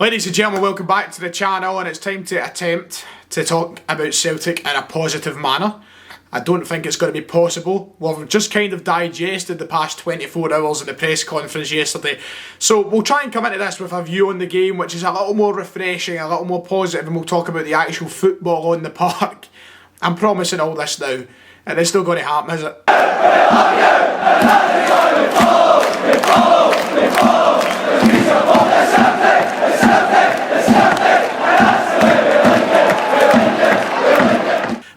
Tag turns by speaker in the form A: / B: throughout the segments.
A: Ladies and gentlemen, welcome back to the channel, and it's time to attempt to talk about Celtic in a positive manner. I don't think it's going to be possible. We've just kind of digested the past 24 hours in the press conference yesterday. So we'll try and come into this with a view on the game which is a little more refreshing, a little more positive, and we'll talk about the actual football on the park. I'm promising all this now, and it's still going to happen, is it?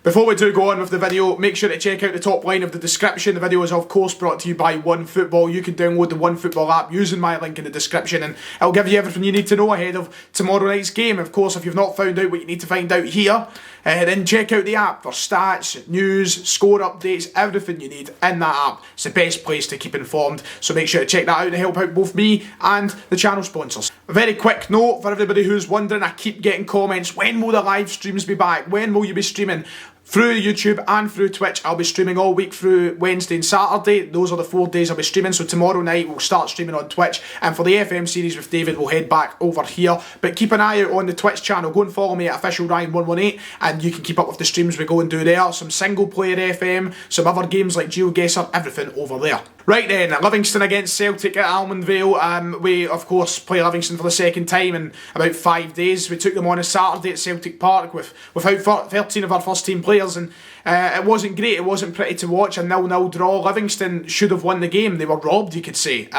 A: Before we do go on with the video, make sure to check out the top line of the description. The video is of course brought to you by OneFootball. You can download the OneFootball app using my link in the description, and it'll give you everything you need to know ahead of tomorrow night's game. Of course, if you've not found out what you need to find out here, then check out the app for stats, news, score updates, everything you need in that app. It's the best place to keep informed, so make sure to check that out to help out both me and the channel sponsors. A very quick note for everybody who's wondering, I keep getting comments, when will the live streams be back? When will you be streaming? Through YouTube and through Twitch. I'll be streaming all week through Wednesday and Saturday. Those are the 4 days I'll be streaming. So tomorrow night we'll start streaming on Twitch, and for the FM series with David we'll head back over here. But keep an eye out on the Twitch channel. Go and follow me at officialryan118 and you can keep up with the streams we go and do there. Some single player FM, some other games like GeoGuessr, everything over there. Right then, Livingston against Celtic at Almond Vale. We of course play Livingston for the second time in about 5 days. We took them on a Saturday at Celtic Park without 13 of our first team players, and it wasn't great, it wasn't pretty to watch. A 0-0 draw. Livingston should have won the game. They were robbed, you could say.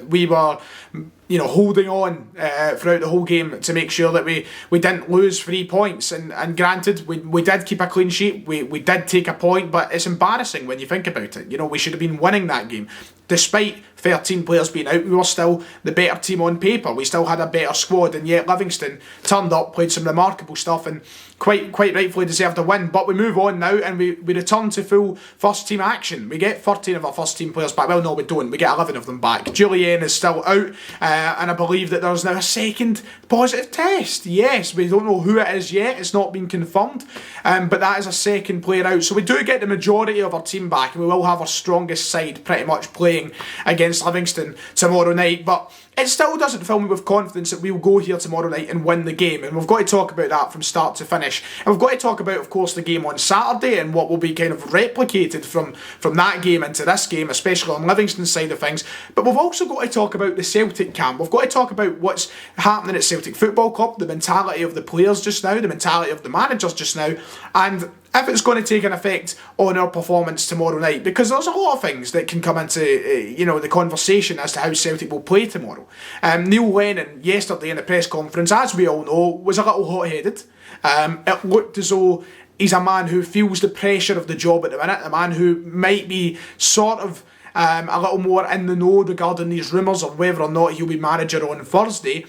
A: We were holding on throughout the whole game to make sure that we didn't lose 3 points, and granted we did keep a clean sheet, we did take a point, but it's embarrassing when you think about it. We should have been winning that game. Despite 13 players being out, we were still the better team on paper. We still had a better squad, and yet Livingston turned up, played some remarkable stuff, and quite rightfully deserved a win. But we move on now, and we return to full first team action. We get 13 of our first team players back. Well, no, we don't. We get 11 of them back. Julian is still out, and I believe that there's now a second positive test. Yes, we don't know who it is yet. It's not been confirmed, but that is a second player out. So we do get the majority of our team back, and we will have our strongest side pretty much playing against Livingston tomorrow night. But it still doesn't fill me with confidence that we'll go here tomorrow night and win the game, and we've got to talk about that from start to finish. And we've got to talk about, of course, the game on Saturday and what will be kind of replicated from that game into this game, especially on Livingston's side of things. But we've also got to talk about the Celtic camp. We've got to talk about what's happening at Celtic Football Club, the mentality of the players just now, the mentality of the managers just now, and if it's going to take an effect on our performance tomorrow night, because there's a lot of things that can come into the conversation as to how Celtic will play tomorrow. Neil Lennon yesterday in the press conference, as we all know, was a little hot-headed. It looked as though he's a man who feels the pressure of the job at the minute, a man who might be sort of a little more in the know regarding these rumours of whether or not he'll be manager on Thursday.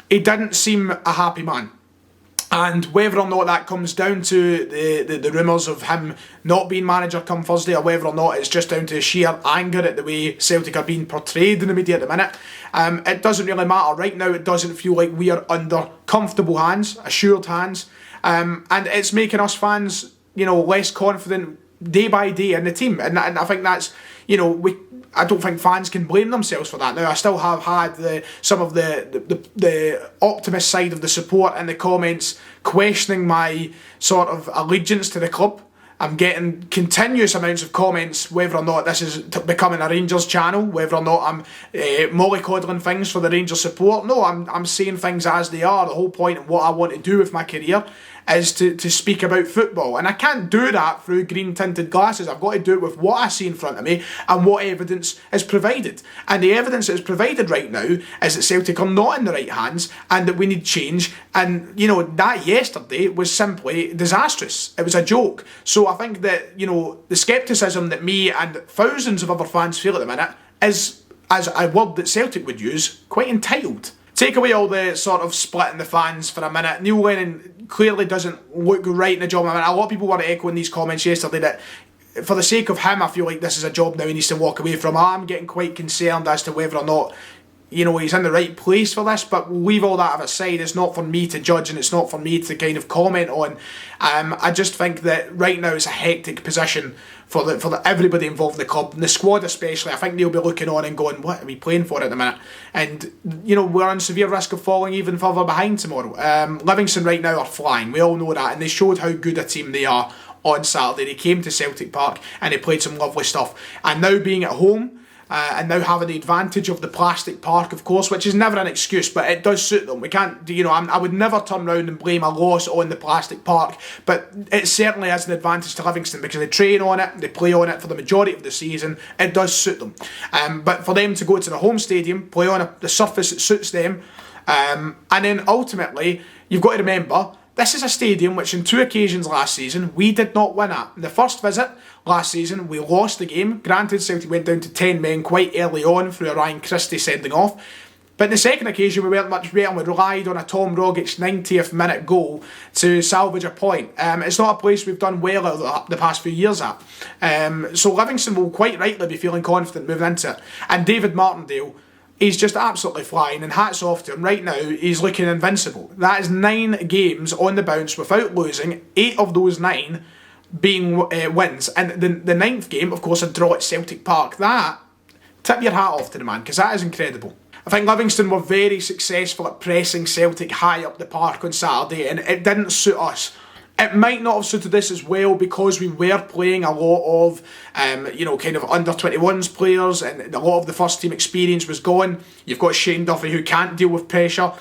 A: He didn't seem a happy man. And whether or not that comes down to the rumours of him not being manager come Thursday, or whether or not it's just down to sheer anger at the way Celtic are being portrayed in the media at the minute, it doesn't really matter. Right now it doesn't feel like we are under comfortable hands, assured hands, and it's making us fans less confident day by day in the team, and I think that's I don't think fans can blame themselves for that. Now, I still have had some of the optimist side of the support in the comments questioning my sort of allegiance to the club. I'm getting continuous amounts of comments whether or not this is becoming a Rangers channel, whether or not I'm mollycoddling things for the Rangers support. No, I'm saying things as they are. The whole point of what I want to do with my career is to speak about football, and I can't do that through green tinted glasses. I've got to do it with what I see in front of me and what evidence is provided, and the evidence that is provided right now is that Celtic are not in the right hands and that we need change. And that yesterday was simply disastrous. It was a joke. So I think that the scepticism that me and thousands of other fans feel at the minute is, as a word that Celtic would use, quite entitled. Take away all the sort of splitting the fans for a minute. Neil Lennon clearly doesn't look right in the job. I mean, a lot of people were echoing these comments yesterday that for the sake of him, I feel like this is a job now he needs to walk away from. I'm getting quite concerned as to whether or not he's in the right place for this, but we'll leave all that aside. It's not for me to judge, and it's not for me to kind of comment on. I just think that right now it's a hectic position for everybody involved in the club, and the squad especially. I think they'll be looking on and going, what are we playing for at the minute? And, we're on severe risk of falling even further behind tomorrow. Livingston right now are flying, we all know that, and they showed how good a team they are on Saturday. They came to Celtic Park and they played some lovely stuff. And now being at home, and now having the advantage of the plastic park, of course, which is never an excuse, but it does suit them. We can't, I would never turn around and blame a loss on the plastic park, but it certainly has an advantage to Livingston because they train on it, they play on it for the majority of the season. It does suit them. But for them to go to the home stadium, play on the surface that suits them, and then ultimately, you've got to remember, this is a stadium which on 2 occasions last season we did not win at. In the first visit last season we lost the game. Granted, Celtic went down to 10 men quite early on through a Ryan Christie sending off. But in the second occasion we weren't much better. We relied on a Tom Rogic 90th minute goal to salvage a point. It's not a place we've done well over the past few years at. So Livingston will quite rightly be feeling confident moving into it. And David Martindale, he's just absolutely flying, and hats off to him. Right now, he's looking invincible. That is 9 games on the bounce without losing, 8 of those 9 being wins. And the 9th game, of course, a draw at Celtic Park. That, tip your hat off to the man, because that is incredible. I think Livingston were very successful at pressing Celtic high up the park on Saturday, and it didn't suit us. It might not have suited us as well because we were playing a lot of, kind of under-21s players, and a lot of the first team experience was gone. You've got Shane Duffy who can't deal with pressure.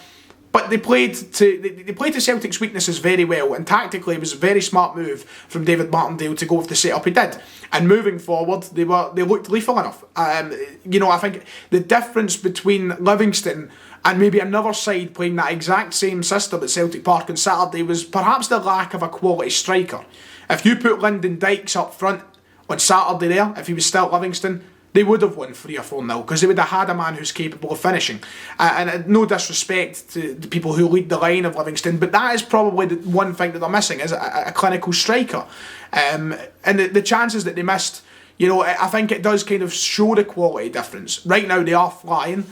A: But they played to Celtic's weaknesses very well, and tactically it was a very smart move from David Martindale to go with the setup he did. And moving forward, they looked lethal enough. I think the difference between Livingston and maybe another side playing that exact same system at Celtic Park on Saturday was perhaps the lack of a quality striker. If you put Lyndon Dykes up front on Saturday there, if he was still at Livingston, they would have won 3 or 4-0 because they would have had a man who's capable of finishing. And no disrespect to the people who lead the line of Livingston, but that is probably the one thing that they're missing, is a clinical striker. And the chances that they missed, I think it does kind of show the quality difference. Right now they are flying,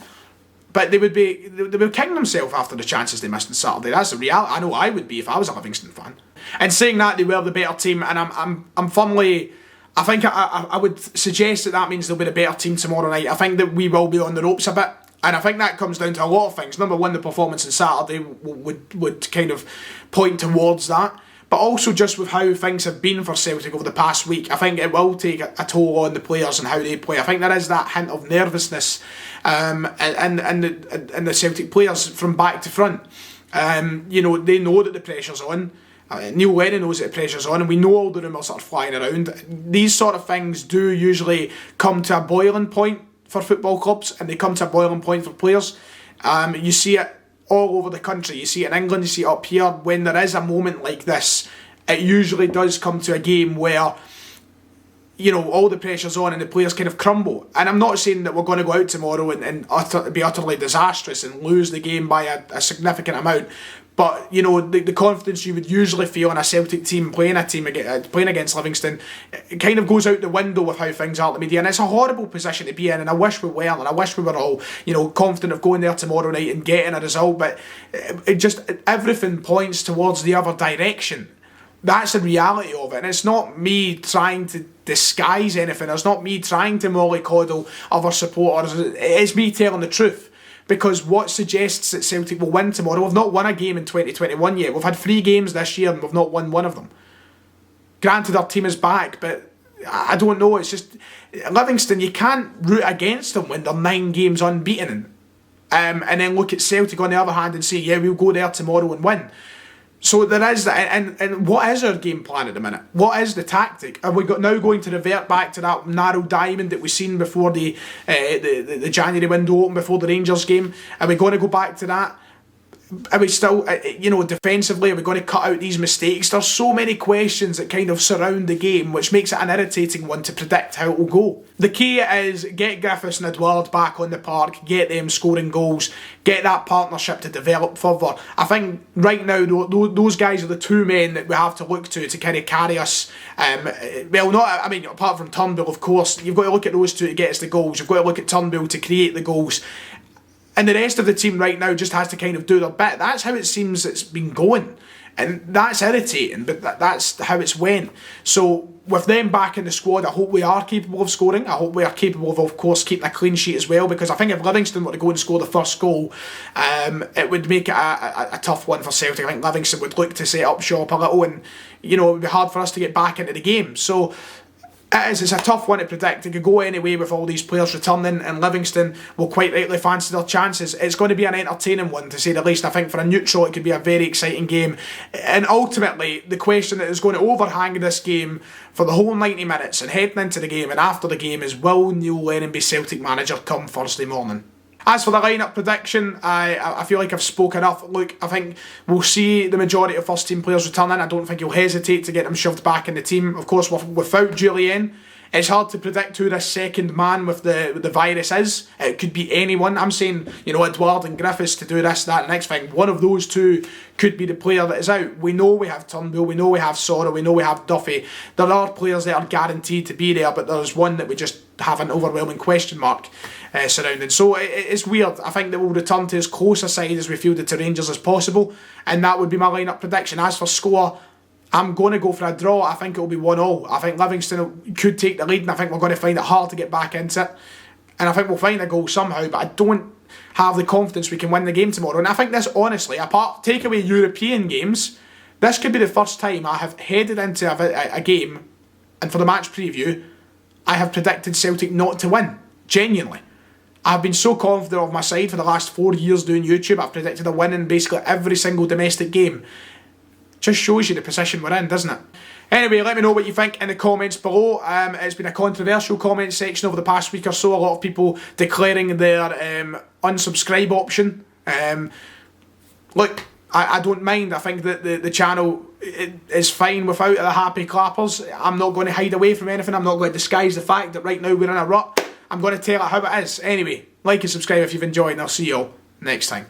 A: but they would kicking themselves after the chances they missed on Saturday. That's the reality. I know I would be if I was a Livingston fan. And saying that they were the better team, and I'm firmly, I think I would suggest that means they'll be the better team tomorrow night. I think that we will be on the ropes a bit, and I think that comes down to a lot of things. Number one, the performance on Saturday would kind of point towards that, but also just with how things have been for Celtic over the past week, I think it will take a toll on the players and how they play. I think there is that hint of nervousness and the Celtic players from back to front. They know that the pressure's on. Neil Lennon knows that the pressure's on, and we know all the rumours that are flying around. These sort of things do usually come to a boiling point for football clubs, and they come to a boiling point for players. You see it all over the country. You see it in England, you see it up here. When there is a moment like this, it usually does come to a game where all the pressure's on and the players kind of crumble. And I'm not saying that we're going to go out tomorrow and be utterly disastrous and lose the game by a significant amount. But, the confidence you would usually feel in a Celtic team playing against Livingston, it kind of goes out the window with how things are at the media. And it's a horrible position to be in, and I wish we weren't, and I wish we were all, confident of going there tomorrow night and getting a result. But everything points towards the other direction. That's the reality of it, and it's not me trying to disguise anything. It's not me trying to mollycoddle other supporters. It's me telling the truth. Because what suggests that Celtic will win tomorrow? We've not won a game in 2021 yet. We've had 3 games this year and we've not won one of them. Granted, our team is back, but I don't know. It's just Livingston, you can't root against them when they're 9 games unbeaten. And then look at Celtic on the other hand and say, yeah, we'll go there tomorrow and win. So there is that, and what is our game plan at the minute? What is the tactic? Are we now going to revert back to that narrow diamond that we've seen before the January window open, before the Rangers game? Are we going to go back to that? Are we still, defensively, are we going to cut out these mistakes? There's so many questions that kind of surround the game, which makes it an irritating one to predict how it will go. The key is get Griffiths and Edouard back on the park, get them scoring goals, get that partnership to develop further. I think right now, those guys are the 2 men that we have to look to kind of carry us. Apart from Turnbull, of course, you've got to look at those 2 to get us the goals. You've got to look at Turnbull to create the goals. And the rest of the team right now just has to kind of do their bit. That's how it seems it's been going. And that's irritating, but that's how it's went. So with them back in the squad, I hope we are capable of scoring. I hope we are capable of course, keeping a clean sheet as well, because I think if Livingston were to go and score the first goal, it would make it a tough one for Celtic. I think Livingston would look to set up shop a little, and it would be hard for us to get back into the game. So it's a tough one to predict. It could go anyway with all these players returning, and Livingston will quite rightly fancy their chances. It's going to be an entertaining one, to say the least. I think for a neutral it could be a very exciting game. And ultimately, the question that is going to overhang this game for the whole 90 minutes and heading into the game and after the game is, will Neil Lennon be Celtic manager come Thursday morning? As for the lineup prediction, I feel like I've spoken enough. Look, I think we'll see the majority of first team players returning. I don't think he'll hesitate to get them shoved back in the team. Of course, without Julian, it's hard to predict who this second man with the virus is. It could be anyone. I'm saying, Edouard and Griffiths to do this, that, and next thing. One of those two could be the player that is out. We know we have Turnbull, we know we have Sora, we know we have Duffy. There are players that are guaranteed to be there, but there's one that we just have an overwhelming question mark surrounding. So it's weird. I think that we'll return to as close a side as we fielded to Rangers as possible, and that would be my lineup prediction. As for score, I'm going to go for a draw. I think it will be 1-1. I think Livingston could take the lead, and I think we're going to find it hard to get back into it. And I think we'll find a goal somehow, but I don't have the confidence we can win the game tomorrow. And I think this, honestly, take away European games, this could be the first time I have headed into a game, and for the match preview, I have predicted Celtic not to win. Genuinely. I've been so confident of my side for the last 4 years doing YouTube. I've predicted a win in basically every single domestic game. Just shows you the position we're in, doesn't it? Anyway, let me know what you think in the comments below. It's been a controversial comment section over the past week or so. A lot of people declaring their unsubscribe option. Look, I don't mind. I think that the channel is fine without the happy clappers. I'm not going to hide away from anything. I'm not going to disguise the fact that right now we're in a rut. I'm going to tell it how it is. Anyway, like and subscribe if you've enjoyed, and I'll see you all next time.